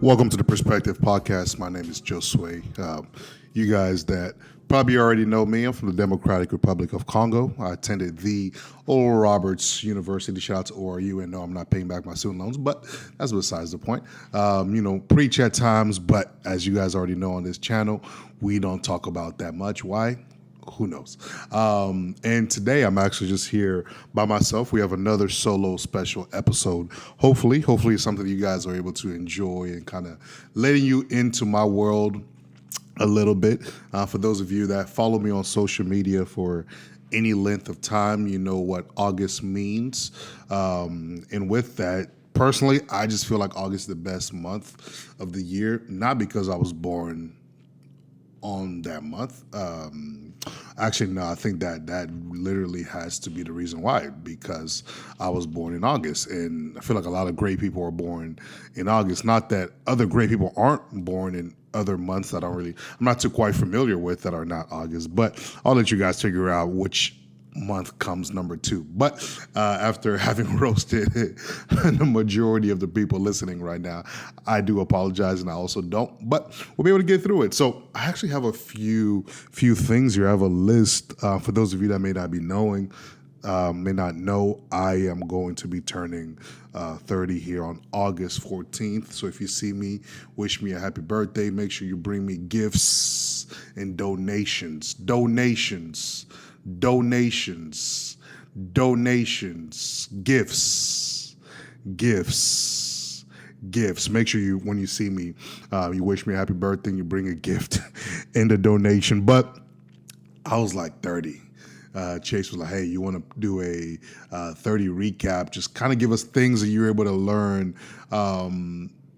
Welcome to the Perspective Podcast. My name is Josue. You guys that probably already know me, I'm from the Democratic Republic of Congo. I attended the Oral Roberts University. Shout out to ORU. And no, I'm not paying back my student loans, but that's besides the point. Preach at times, but as you guys already know on this channel, we don't talk about that much. Why? Who knows? And today I'm actually just here by myself. We have another solo special episode. Hopefully it's something you guys are able to enjoy and kind of letting you into my world a little bit. For those of you that follow me on social media for any length of time, you know what August means. And with that, personally, I just feel like August is the best month of the year, not because I was born on that month. Actually, no, I think that literally has to be the reason why, because I was born in August, and I feel like a lot of great people are born in August. Not that other great people aren't born in other months that I'm not too quite familiar with that are not August, but I'll let you guys figure out which month comes number two. But after having roasted the majority of the people listening right now, I do apologize, and I also don't, but we'll be able to get through it. So I actually have a few things here. I have a list for those of you that may not know, I am going to be turning 30 here on August 14th. So if you see me, wish me a happy birthday. Make sure you bring me gifts and donations, gifts. Make sure you, when you see me, you wish me a happy birthday and you bring a gift and a donation. But I was like 30. Chase was like, hey, you want to do a 30 recap? Just kind of give us things that you're able to learn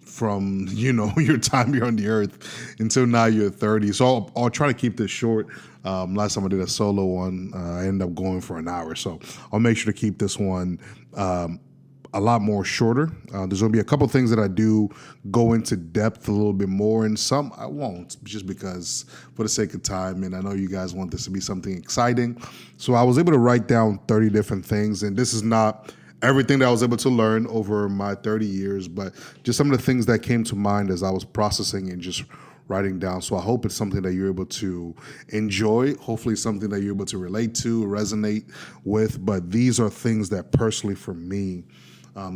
from, your time here on the earth until now you're 30. So I'll try to keep this short. Last time I did a solo one, I ended up going for an hour. So I'll make sure to keep this one a lot more shorter. There's going to be a couple things that I do go into depth a little bit more, and some I won't, just because for the sake of time, and I know you guys want this to be something exciting. So I was able to write down 30 different things, and this is not everything that I was able to learn over my 30 years, but just some of the things that came to mind as I was processing and just writing down. So I hope it's something that you're able to enjoy, hopefully something that you're able to relate to, resonate with. But these are things that personally for me,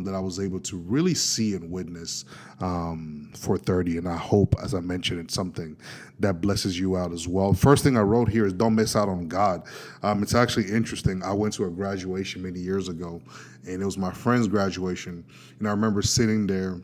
that I was able to really see and witness for 30. And I hope, as I mentioned, it's something that blesses you out as well. First thing I wrote here is don't miss out on God. It's actually interesting. I went to a graduation many years ago, and it was my friend's graduation. And I remember sitting there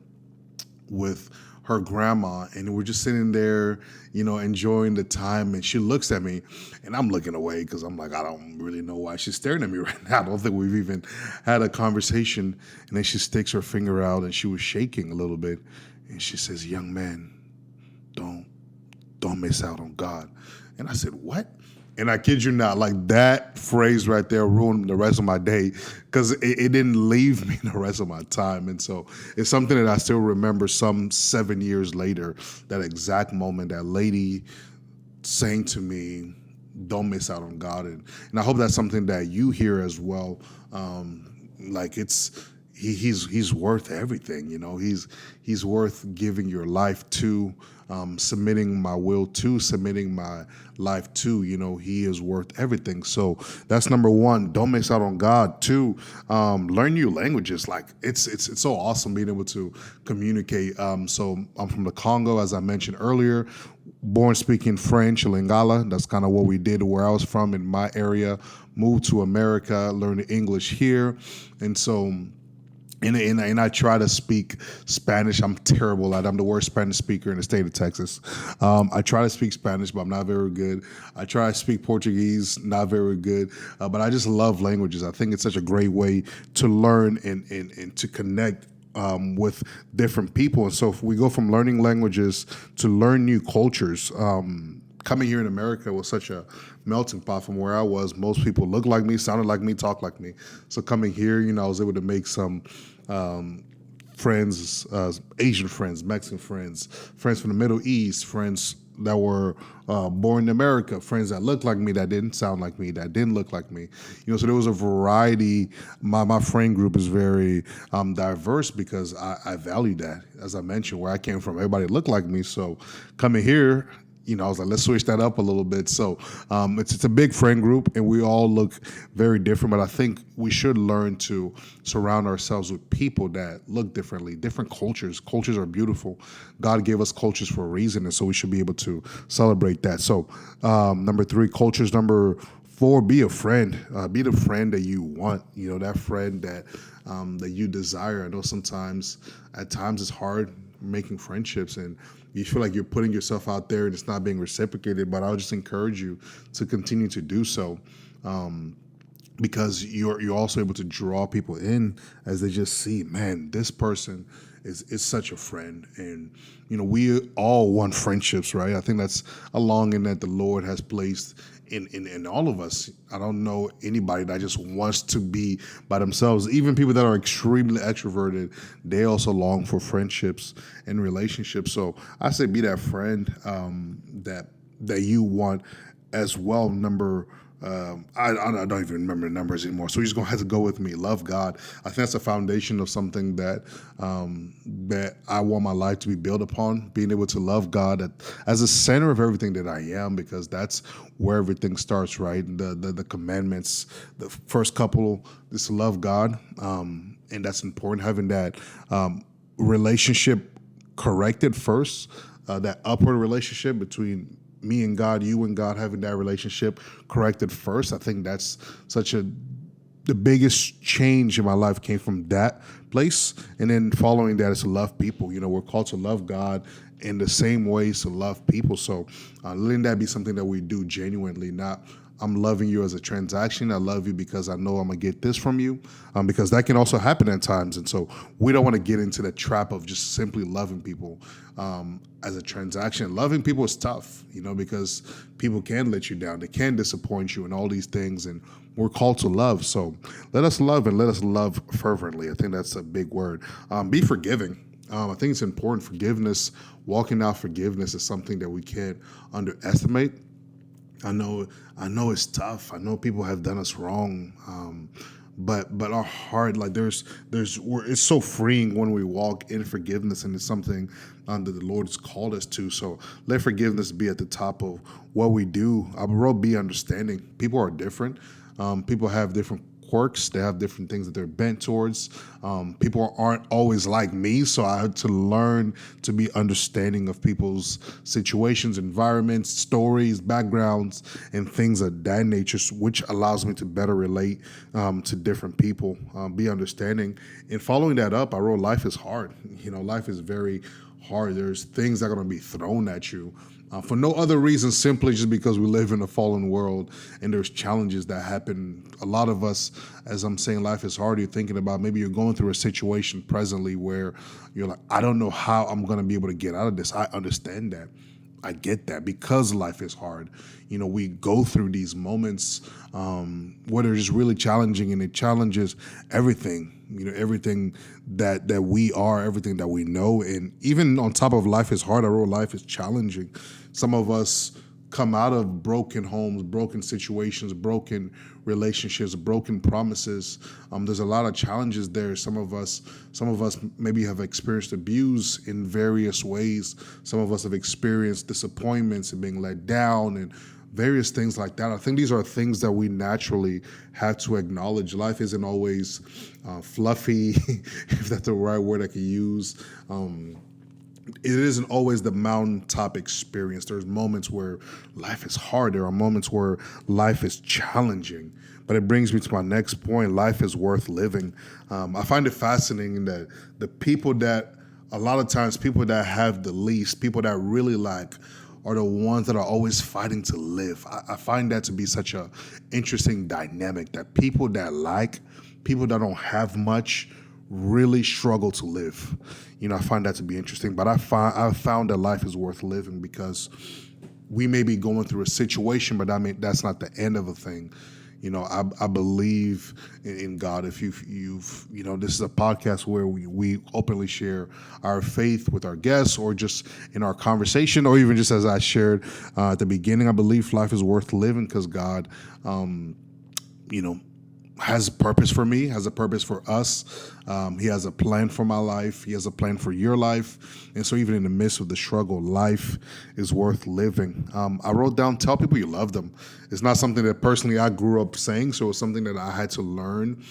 with her grandma, and we're just sitting there, enjoying the time. And she looks at me, and I'm looking away because I'm like, I don't really know why she's staring at me right now. I don't think we've even had a conversation. And then she sticks her finger out, and she was shaking a little bit, and she says, "Young man, don't miss out on God." And I said, "What?" And I kid you not, like that phrase right there ruined the rest of my day, because it didn't leave me the rest of my time. And so it's something that I still remember some 7 years later, that exact moment, that lady saying to me, don't miss out on God. And I hope that's something that you hear as well. He's worth everything, he's worth giving your life to, submitting my will to, submitting my life to, he is worth everything. So that's number one. Don't miss out on God. Two, learn new languages. Like it's so awesome being able to communicate. So I'm from the Congo, as I mentioned earlier, born speaking French, Lingala. That's kind of what we did where I was from in my area, moved to America, learned English here. And so And I try to speak Spanish. I'm terrible at it. I'm the worst Spanish speaker in the state of Texas. I try to speak Spanish, but I'm not very good. I try to speak Portuguese, not very good. But I just love languages. I think it's such a great way to learn and to connect with different people. And so if we go from learning languages to learn new cultures, coming here in America was such a melting pot from where I was. Most people looked like me, sounded like me, talked like me. So coming here, I was able to make some friends, Asian friends, Mexican friends, friends from the Middle East, friends that were born in America, friends that looked like me, that didn't sound like me, that didn't look like me. So there was a variety. My friend group is very diverse because I value that. As I mentioned, where I came from, everybody looked like me. So coming here, I was like, let's switch that up a little bit. So it's a big friend group, and we all look very different. But I think we should learn to surround ourselves with people that look differently, different cultures. Cultures are beautiful. God gave us cultures for a reason, and so we should be able to celebrate that. So number 3, cultures. Number 4, be a friend. Be the friend that you want. That friend that you desire. I know at times it's hard making friendships, and you feel like you're putting yourself out there and it's not being reciprocated. But I'll just encourage you to continue to do so, because you're also able to draw people in as they just see, man, this person is such a friend. And we all want friendships, right? I think that's a longing that the Lord has placed in all of us. I don't know anybody that just wants to be by themselves. Even people that are extremely extroverted, they also long for friendships and relationships. So I say be that friend that you want as well. Number I don't even remember the numbers anymore. So you're just gonna have to go with me. Love God. I think that's a foundation of something that I want my life to be built upon. Being able to love God as the center of everything that I am, because that's where everything starts, right? The commandments, the first couple is to love God, and that's important. Having that relationship corrected first, that upward relationship between me and God, you and God, having that relationship corrected first. I think that's the biggest change in my life came from that place. And then following that is to love people. We're called to love God in the same ways to love people. So letting that be something that we do genuinely, not I'm loving you as a transaction. I love you because I know I'm going to get this from you, because that can also happen at times. And so we don't want to get into the trap of just simply loving people as a transaction. Loving people is tough, because people can let you down. They can disappoint you and all these things. And we're called to love. So let us love, and let us love fervently. I think that's a big word. Be forgiving. I think it's important. Forgiveness, walking out forgiveness is something that we can't underestimate. I know it's tough. I know people have done us wrong, but our heart, like it's so freeing when we walk in forgiveness, and it's something that the Lord has called us to. So let forgiveness be at the top of what we do. I wrote be understanding. People are different. People have different quirks. They have different things that they're bent towards. People aren't always like me, so I had to learn to be understanding of people's situations, environments, stories, backgrounds, and things of that nature, which allows me to better relate to different people, be understanding. And following that up, I wrote life is hard. Life is very hard. There's things that are going to be thrown at you. For no other reason, simply just because we live in a fallen world and there's challenges that happen. A lot of us, as I'm saying, life is hard. You're thinking about maybe you're going through a situation presently where you're like, I don't know how I'm going to be able to get out of this. I understand that. I get that because life is hard. We go through these moments where they're just really challenging, and it challenges everything. Everything that we are, everything that we know, and even on top of life is hard. I wrote life is challenging. Some of us come out of broken homes, broken situations, broken relationships, broken promises. There's a lot of challenges there. Some of us maybe have experienced abuse in various ways. Some of us have experienced disappointments and being let down and various things like that. I think these are things that we naturally have to acknowledge. Life isn't always fluffy, if that's the right word I could use. It isn't always the mountaintop experience. There's moments where life is hard. There are moments where life is challenging. But it brings me to my next point. Life is worth living. I find it fascinating that the people that, a lot of times, people that have the least, people that really lack, are the ones that are always fighting to live. I find that to be such a interesting dynamic, that people that people that don't have much, really struggle to live. I find that to be interesting. But I found that life is worth living because we may be going through a situation, but that's not the end of a thing. I believe in God. If this is a podcast where we openly share our faith with our guests, or just in our conversation, or even just as I shared at the beginning. I believe life is worth living because God, you know, has a purpose for me, has a purpose for us. He has a plan for my life. He has a plan for your life. And so even in the midst of the struggle, life is worth living. I wrote down, tell people you love them. It's not something that personally I grew up saying, so it's something that I had to learn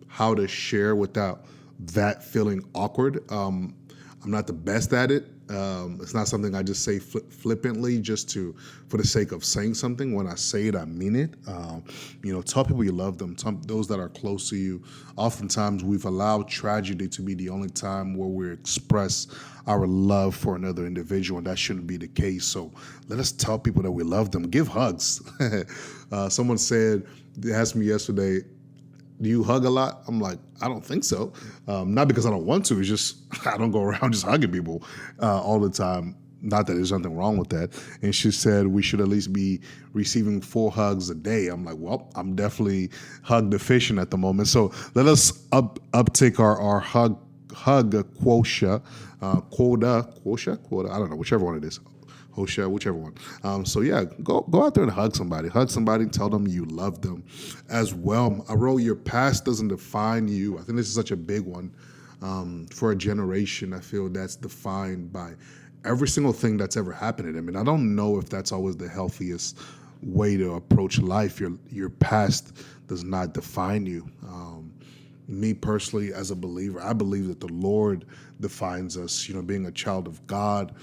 how to share without that feeling awkward. I'm not the best at it. It's not something I just say flippantly just for the sake of saying something. When I say it, I mean it. Tell people you love them. Tell those that are close to you. Oftentimes, we've allowed tragedy to be the only time where we express our love for another individual, and that shouldn't be the case. So let us tell people that we love them. Give hugs. Someone they asked me yesterday, do you hug a lot? I'm like, I don't think so. Not because I don't want to. It's just I don't go around just hugging people all the time. Not that there's nothing wrong with that. And she said we should at least be receiving 4 hugs a day. I'm like, well, I'm definitely hug deficient at the moment. So let us uptake our hug quota. I don't know, whichever one it is. Hosha, whichever one. So yeah, go out there and hug somebody. Hug somebody, tell them you love them as well. I wrote, your past doesn't define you. I think this is such a big one for a generation. I feel that's defined by every single thing that's ever happened to them. And I don't know if that's always the healthiest way to approach life. Your past does not define you. Me personally, as a believer, I believe that the Lord defines us. Being a child of God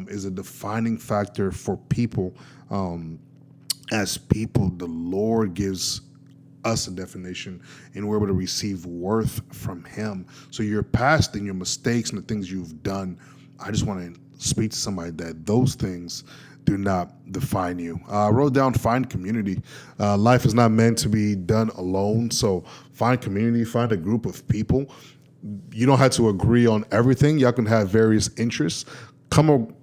is a defining factor for people. As people, the Lord gives us a definition, and we're able to receive worth from Him. So your past and your mistakes and the things you've done, I just want to speak to somebody that those things do not define you. I wrote down, find community. Life is not meant to be done alone, so find community, find a group of people. You don't have to agree on everything. Y'all can have various interests. Come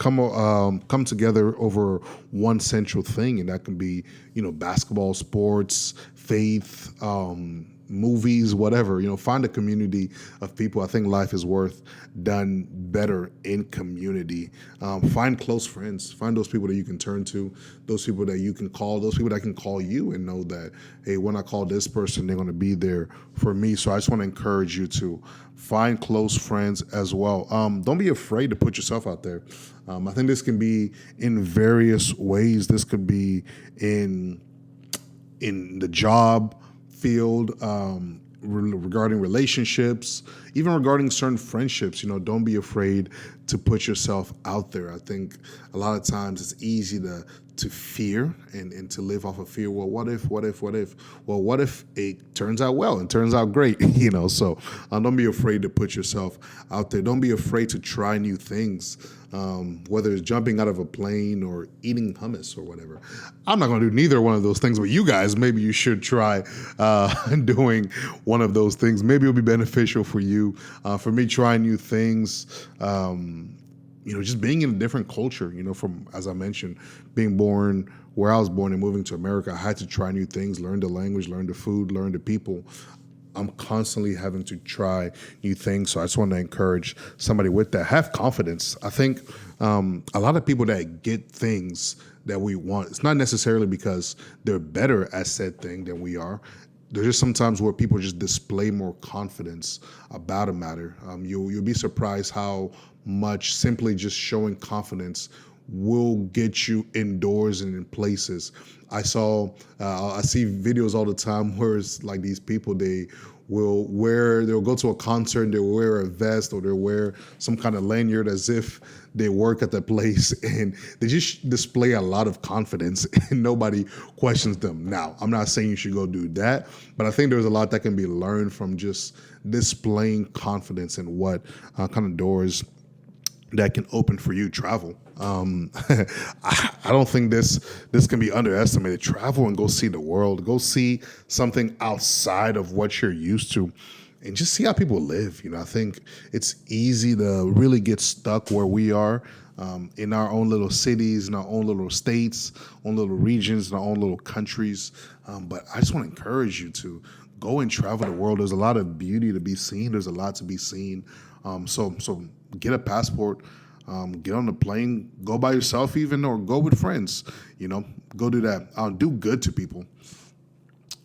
together over one central thing, and that can be, basketball, sports, faith, movies, whatever. Find a community of people. I think life is worth done better in community. Find close friends. Find those people that you can turn to, those people that you can call, those people that can call you and know that, hey, when I call this person, they're going to be there for me. So I just want to encourage you to find close friends as well. Don't be afraid to put yourself out there. I think this can be in various ways. This could be in the job field, regarding relationships, even regarding certain friendships. Don't be afraid to put yourself out there. I think a lot of times it's easy to fear and to live off of fear. Well, what if? Well, what if it turns out well and turns out great? So don't be afraid to put yourself out there. Don't be afraid to try new things, whether it's jumping out of a plane or eating hummus or whatever. I'm not going to do neither one of those things, but you guys, maybe you should try doing one of those things. Maybe it'll be beneficial for you. For me, trying new things, just being in a different culture, from, as I mentioned, being born where I was born and moving to America, I had to try new things, learn the language, learn the food, learn the people. I'm constantly having to try new things. So I just want to encourage somebody with that. Have confidence. I think a lot of people that get things that we want, it's not necessarily because they're better at said thing than we are. There's just sometimes where people just display more confidence about a matter. You'll be surprised how much simply just showing confidence will get you indoors and in places. I see videos all the time where it's like these people, they'll go to a concert and they'll wear a vest or they'll wear some kind of lanyard as if they work at the place, and they just display a lot of confidence and nobody questions them. Now, I'm not saying you should go do that, but I think there's a lot that can be learned from just displaying confidence and what kind of doors that can open for you. Travel. I don't think this can be underestimated. Travel and go see the world. Go see something outside of what you're used to, and just see how people live. I think it's easy to really get stuck where we are. in our own little cities, in our own little states, own little regions, in our own little countries. But I just want to encourage you to go and travel the world. There's a lot of beauty to be seen. There's a lot to be seen. So get a passport. Get on the plane, go by yourself even, or go with friends. Go do that. Do good to people.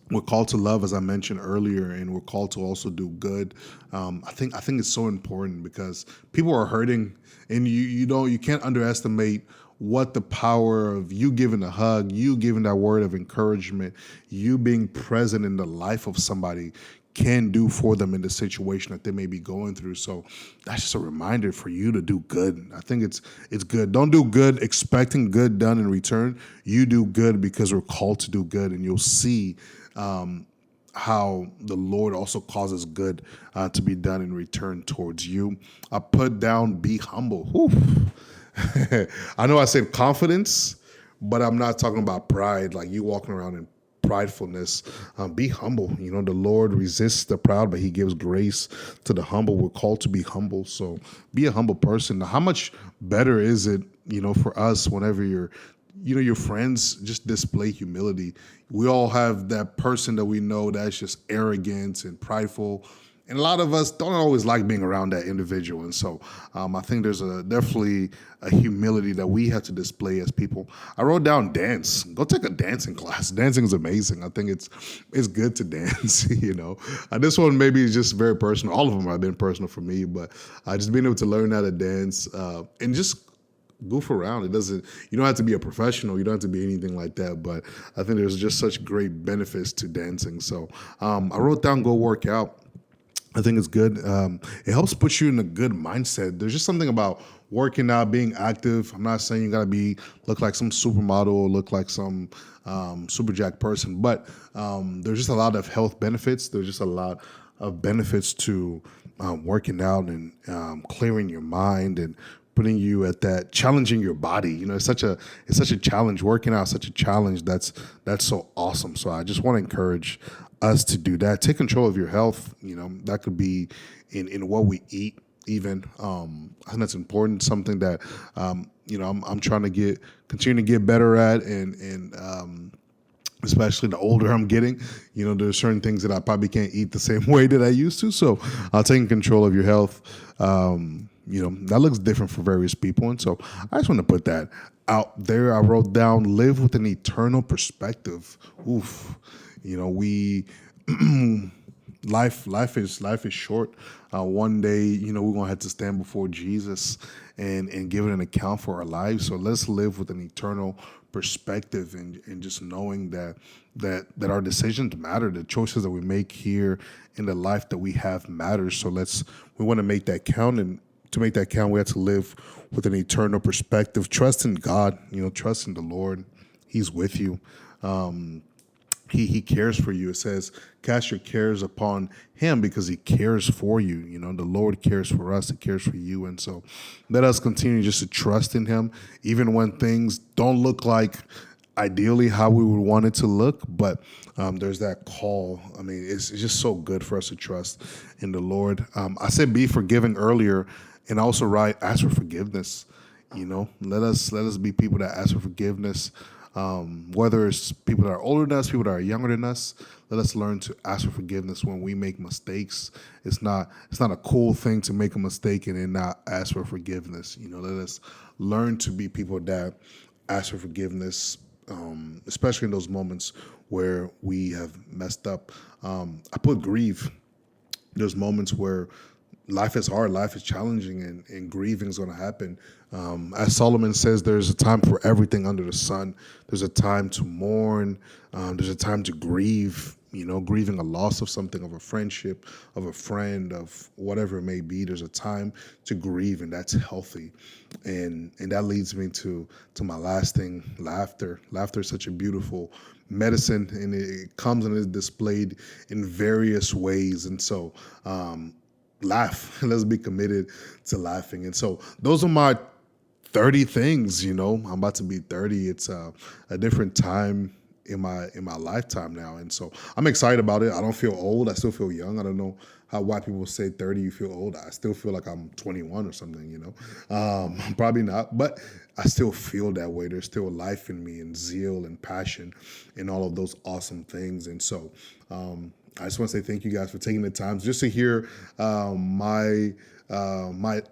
We're called to love, as I mentioned earlier, and we're called to also do good. I think it's so important because people are hurting, and you can't underestimate what the power of you giving a hug, you giving that word of encouragement, you being present in the life of somebody can do for them in the situation that they may be going through. So that's just a reminder for you to do good. I think it's good. Don't do good expecting good done in return. You do good because we're called to do good, and you'll see how the Lord also causes good to be done in return towards you. I put down be humble. Whew. I know I said confidence, but I'm not talking about pride, like you walking around in pridefulness. Be humble. The Lord resists the proud, but he gives grace to the humble. We're called to be humble. So be a humble person. Now, how much better is it, for us whenever your friends just display humility. We all have that person that we know that's just arrogant and prideful. And a lot of us don't always like being around that individual. And so I think there's definitely a humility that we have to display as people. I wrote down dance. Go take a dancing class. Dancing is amazing. I think it's good to dance, This one maybe is just very personal. All of them have been personal for me, but just being able to learn how to dance and just goof around. You don't have to be a professional. You don't have to be anything like that. But I think there's just such great benefits to dancing. So I wrote down go work out. I think it's good. It helps put you in a good mindset. There's just something about working out, being active. I'm not saying you gotta look like some supermodel or look like some super jack person, but there's just a lot of health benefits. There's just a lot of benefits to working out and clearing your mind and putting you at that, challenging your body. It's such a challenge. Working out is such a challenge. That's so awesome. So I just want to encourage us to do that. Take control of your health. That could be in what we eat. Even I think that's important. Something that I'm trying to continue to get better at, and especially the older I'm getting, there's certain things that I probably can't eat the same way that I used to. So taking control of your health. That looks different for various people. And so I just want to put that out there. I wrote down live with an eternal perspective. Oof. We life is short. One day, we're gonna have to stand before Jesus and give an account for our lives. So let's live with an eternal perspective and just knowing that our decisions matter. The choices that we make here in the life that we have matters. So we want to make that count, and to make that count, we have to live with an eternal perspective. Trust in God, trust in the Lord. He's with you. He cares for you. It says, cast your cares upon him because he cares for you. The Lord cares for us. He cares for you. And so let us continue just to trust in him, even when things don't look like ideally how we would want it to look. But there's that call. I mean, it's just so good for us to trust in the Lord. I said be forgiving earlier, and also ask for forgiveness. Let us be people that ask for forgiveness. Whether it's people that are older than us, people that are younger than us, let us learn to ask for forgiveness when we make mistakes. It's not a cool thing to make a mistake and then not ask for forgiveness. Let us learn to be people that ask for forgiveness, especially in those moments where we have messed up. I put grieve. There's moments where life is hard, life is challenging, and grieving is going to happen. As Solomon says, there's a time for everything under the sun. There's a time to mourn. There's a time to grieve, grieving a loss of something, of a friendship, of a friend, of whatever it may be. There's a time to grieve, and that's healthy. And that leads me to my last thing, laughter. Laughter is such a beautiful medicine, and it comes and is displayed in various ways. And so, laugh. Let's be committed to laughing. And so those are my 30 things. I'm about to be 30. It's a different time in my lifetime now, and so I'm excited about it. I don't feel old. I still feel young. I don't know how white people say 30, you feel old. I still feel like I'm 21 or something, you know. Probably not, but I still feel that way. There's still life in me and zeal and passion and all of those awesome things. And so I just want to say thank you guys for taking the time just to hear my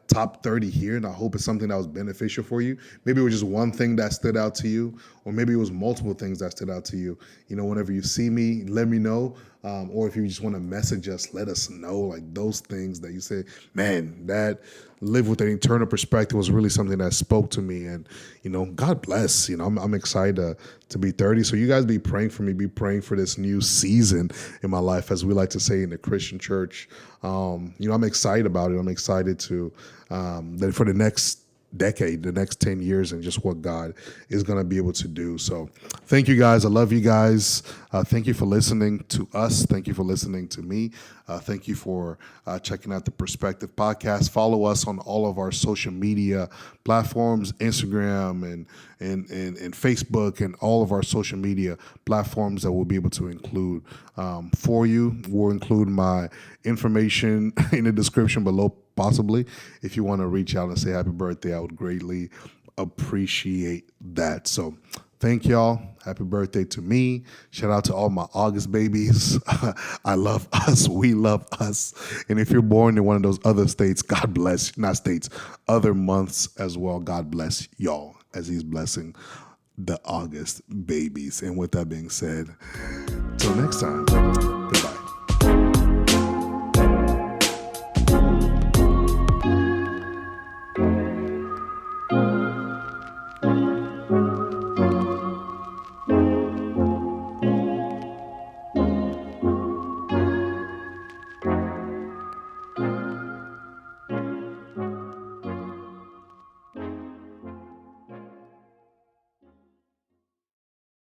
top 30 here, and I hope it's something that was beneficial for you. Maybe it was just one thing that stood out to you, or maybe it was multiple things that stood out to you. You know, whenever you see me, let me know. Or if you just want to message us, let us know, like those things that you say, man, that live with an eternal perspective was really something that spoke to me. And, you know, God bless. You know, I'm excited to be 30. So you guys be praying for me, be praying for this new season in my life, as we like to say in the Christian church. You know, I'm excited about it. I'm excited to that for the next decade, the next 10 years, and just what God is going to be able to do. So thank you guys. I love you guys. Thank you for listening to us. Thank you for listening to me. Thank you for checking out the Perspective Podcast. Follow us on all of our social media platforms, Instagram and Facebook, and all of our social media platforms that we'll be able to include for you. We'll include my information in the description below, possibly. If you want to reach out and say happy birthday, I would greatly appreciate that. So thank y'all. Happy birthday to me. Shout out to all my August babies. I love us. We love us. And if you're born in one of those other states, God bless, not states, other months as well. God bless y'all as he's blessing the August babies. And with that being said, till next time.